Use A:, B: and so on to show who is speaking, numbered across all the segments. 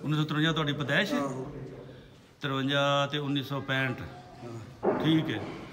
A: 1953 ਤੁਹਾਡੀ ਪੈਦਾਇਸ਼ ਹੈ? 53 ਤੇ 1965। ਠੀਕ ਹੈ।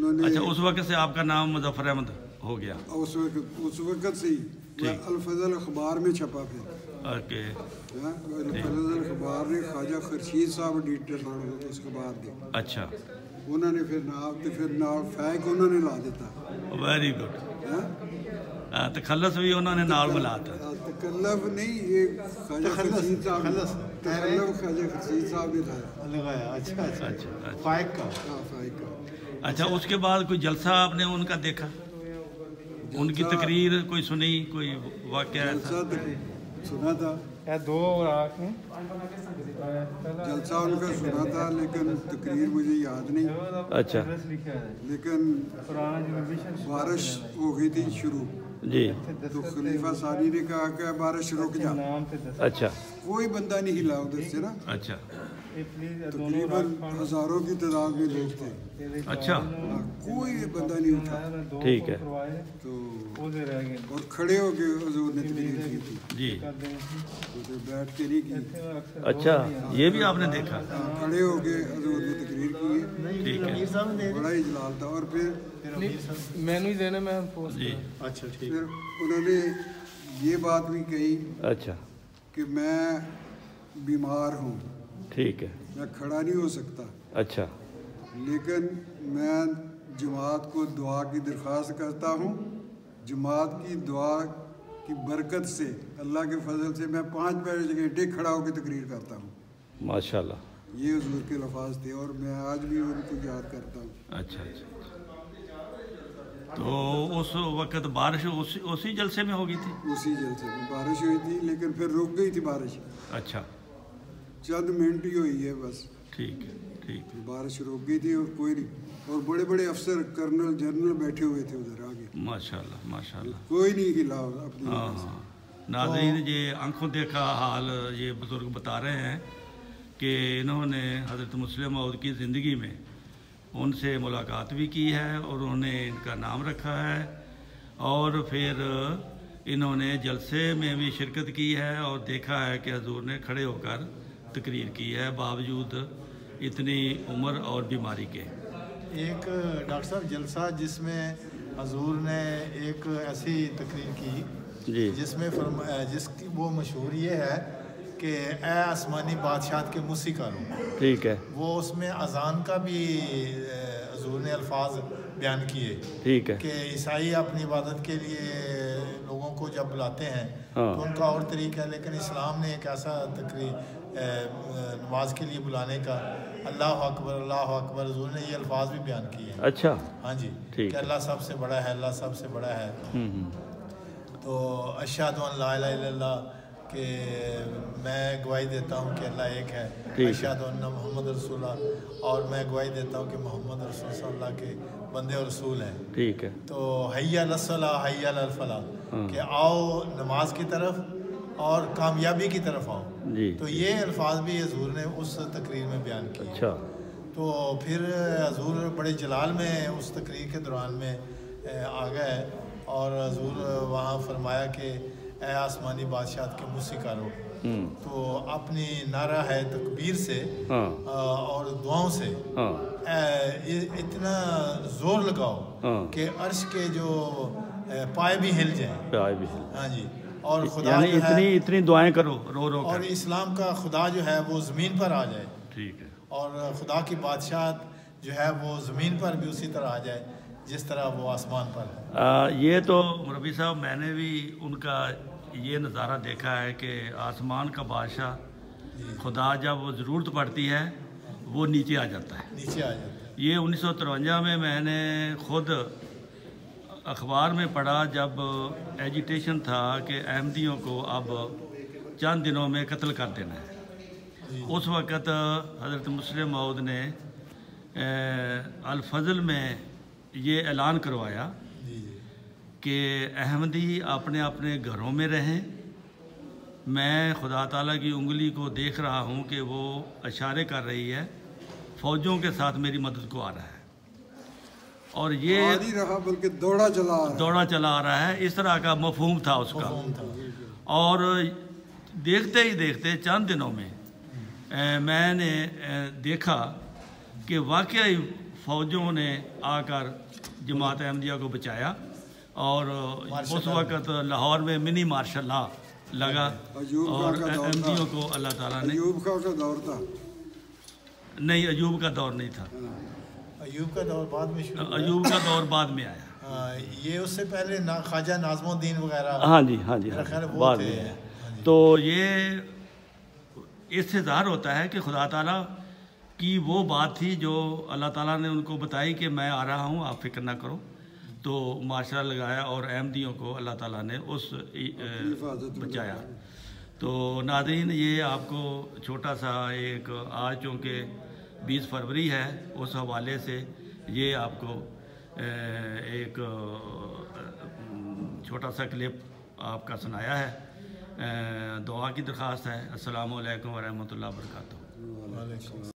B: انہوں نے
A: اچھا، اس وقت سے آپ کا نام مظفر احمد ہو گیا؟
B: اس وقت سے ہی الفضل اخبار میں چھپا پھر.
A: اوکے.
B: الفضل اخبار نے خواجہ خورشید صاحب ایڈیٹر اس اخبار کے.
A: اچھا.
B: انہوں نے پھر نام فیک انہوں نے لا دیتا.
A: Very good. تخلص بھی انہوں نے نال ملا تھا.
B: تکلف نہیں، یہ خواجہ خورشید صاحب تکلف خواجہ خورشید صاحب نے
C: لگایا. اچھا اچھا
A: اچھا.
C: فائق کا.
B: فیک کا.
A: اچھا، اس کے بعد کوئی جلسہ آپ نے ان کا دیکھا؟ ان کی تقریر کوئی سنی، کوئی واقعہ ایسا؟
B: سنا تھا جلسہ ان کا سنا تھا، لیکن تقریر مجھے یاد نہیں.
A: اچھا.
B: لیکن بارش ہو گئی تھی شروع
A: جی.
B: تو خلیفہ ثانی نے کہا کہ بارش رک جا.
A: اچھا.
B: کوئی بندہ نہیں ہلا ادھر سے نا.
A: اچھا.
B: تقریباً ہزاروں کی تعداد میں لوگ تھے.
A: اچھا.
B: کوئی بندہ نہیں اٹھا.
A: ٹھیک ہے.
B: تو اور کھڑے ہو کے حضور نے تقریر کی تھی.
A: جی.
B: تو بیٹھ کے نہیں کی.
A: اچھا، یہ بھی آپ نے دیکھا؟
B: کھڑے ہو کے حضور نے تقریر کی ہے.
A: ٹھیک ہے.
B: بڑا ہی جلال تھا. اور پھر
A: جی.
C: اچھا ٹھیک.
B: پھر انہوں نے یہ بات بھی کہی
A: اچھا.
B: کہ میں بیمار ہوں،
A: ٹھیک ہے.
B: میں کھڑا نہیں ہو سکتا،
A: اچھا.
B: لیکن میں جماعت کو دعا کی درخواست کرتا ہوں. جماعت کی دعا کی برکت سے، اللہ کے فضل سے میں 5 گھنٹے کھڑا ہو کے تقریر کرتا ہوں.
A: ماشاءاللہ.
B: یہ حضور کے الفاظ تھے اور میں آج بھی ان کو یاد کرتا ہوں.
A: اچھا اچھا. تو اس وقت بارش اسی جلسے میں ہو گئی تھی؟
B: اسی جلسے میں بارش ہوئی تھی، لیکن پھر رک گئی تھی بارش.
A: اچھا.
B: چند منٹ ہی ہوئی ہے بس.
A: ٹھیک ہے. ٹھیک.
B: بارش رک گئی تھی اور کوئی نہیں. اور بڑے بڑے افسر کرنل جنرل بیٹھے ہوئے تھے ادھر آگے.
A: ماشاءاللہ ماشاءاللہ.
B: کوئی نہیں ہلا اپنی.
A: ہاں. ناظرین، یہ آنکھوں دیکھا حال یہ بزرگ بتا رہے ہیں کہ انہوں نے حضرت مسلم موعود کی زندگی میں ان سے ملاقات بھی کی ہے اور انہوں نے ان کا نام رکھا ہے، اور پھر انہوں نے جلسے میں بھی شرکت کی ہے اور دیکھا ہے کہ حضور نے کھڑے ہو کر تقریر کی ہے باوجود اتنی عمر اور بیماری کے.
C: ایک ڈاکٹر صاحب جلسہ جس میں حضور نے ایک ایسی تقریر کی
A: جی
C: جس میں جس کی وہ مشہور یہ ہے کہ اے آسمانی بادشاہت کے موسیقاروں.
A: ٹھیک ہے.
C: وہ اس میں اذان کا بھی حضور نے الفاظ بیان کیے.
A: ٹھیک ہے.
C: کہ عیسائی اپنی عبادت کے لیے لوگوں کو جب بلاتے ہیں تو ان کا اور طریقہ ہے، لیکن اسلام نے ایک ایسا تقریر نماز کے لیے بلانے کا، اللہ اکبر اللہ اکبر، حضور نے یہ الفاظ بھی بیان کیے ہیں.
A: اچھا.
C: ہاں جی.
A: ٹھیک.
C: کہ اللہ سب سے بڑا ہے، اللہ سب سے بڑا ہے. تو اشہد ان لا الہ الا اللہ، کہ میں گواہی دیتا ہوں کہ اللہ ایک ہے. اشہد ان محمد رسول اللہ، اور میں گواہی دیتا ہوں کہ محمد رسول صلی اللہ کے بندے اور رسول ہیں.
A: ٹھیک ہے.
C: تو حی علی الصلاۃ حی علی الفلاح، کہ آؤ نماز کی طرف اور کامیابی کی طرف آؤ.
A: جی.
C: تو یہ الفاظ بھی حضور نے اس تقریر میں بیان کیے.
A: اچھا.
C: تو پھر حضور بڑے جلال میں اس تقریر کے دوران میں آ گئے اور حضور وہاں فرمایا کہ اے آسمانی بادشاہت کے موسیقاروں، تو اپنی نعرہ ہے تکبیر سے اور دعاؤں سے اتنا زور لگاؤ کہ عرش کے جو پائے بھی ہل جائیں. ہاں جی. اور خدا
A: یعنی
C: جو ہے
A: اتنی دعائیں کرو رو رو
C: اور اسلام کا خدا جو ہے وہ زمین پر آ جائے.
A: ٹھیک ہے.
C: اور خدا کی بادشاہت جو ہے وہ زمین پر بھی اسی طرح آ جائے جس طرح وہ آسمان پر ہے.
A: یہ تو مربی صاحب میں نے بھی ان کا یہ نظارہ دیکھا ہے کہ آسمان کا بادشاہ خدا جب ضرورت پڑتی ہے وہ نیچے آ جاتا ہے.
C: نیچے آ جاتا ہے.
A: یہ 1953 میں نے خود اخبار میں پڑھا جب ایجیٹیشن تھا کہ احمدیوں کو اب چند دنوں میں قتل کر دینا ہے. اس وقت حضرت مسلم موعود نے الفضل میں یہ اعلان کروایا کہ احمدی اپنے اپنے گھروں میں رہیں. میں خدا تعالیٰ کی انگلی کو دیکھ رہا ہوں کہ وہ اشارے کر رہی ہے، فوجوں کے ساتھ میری مدد کو آ رہا ہے، اور یہ
B: نہیں رہا بلکہ دوڑا چلا آ رہا ہے.
A: اس طرح کا مفہوم تھا اس کا. اور دیکھتے ہی دیکھتے چند دنوں میں میں نے دیکھا کہ واقعی فوجوں نے آ کر جماعت احمدیہ کو بچایا اور اس وقت لاہور میں منی مارشل لا لگا اور احمدیوں کو اللہ تعالیٰ نے
B: ایوب خان کا دور تھا.
A: نہیں، ایوب کا دور نہیں تھا،
C: ایوب کا دور بعد میں شروع ہوا.
A: ایوب کا دور بعد میں آیا.
C: یہ اس سے پہلے خواجہ ناظم الدین وغیرہ.
A: ہاں جی ہاں جی
C: میرا خیال ہے وہ
A: بعد
C: تھے.
A: میں. تو یہ اس سے ظاہر ہوتا ہے کہ خدا تعالیٰ کی وہ بات تھی جو اللہ تعالیٰ نے ان کو بتائی کہ میں آ رہا ہوں، آپ فکر نہ کرو. تو معاشرہ لگایا اور احمدیوں کو اللہ تعالیٰ نے اس بچایا. تو ناظرین، یہ آپ کو چھوٹا سا ایک آج چونکہ 20 فروری ہے اس حوالے سے یہ آپ کو ایک چھوٹا سا کلپ آپ کا سنایا ہے. دعا کی درخواست ہے. السلام علیکم ورحمۃ اللہ وبرکاتہ.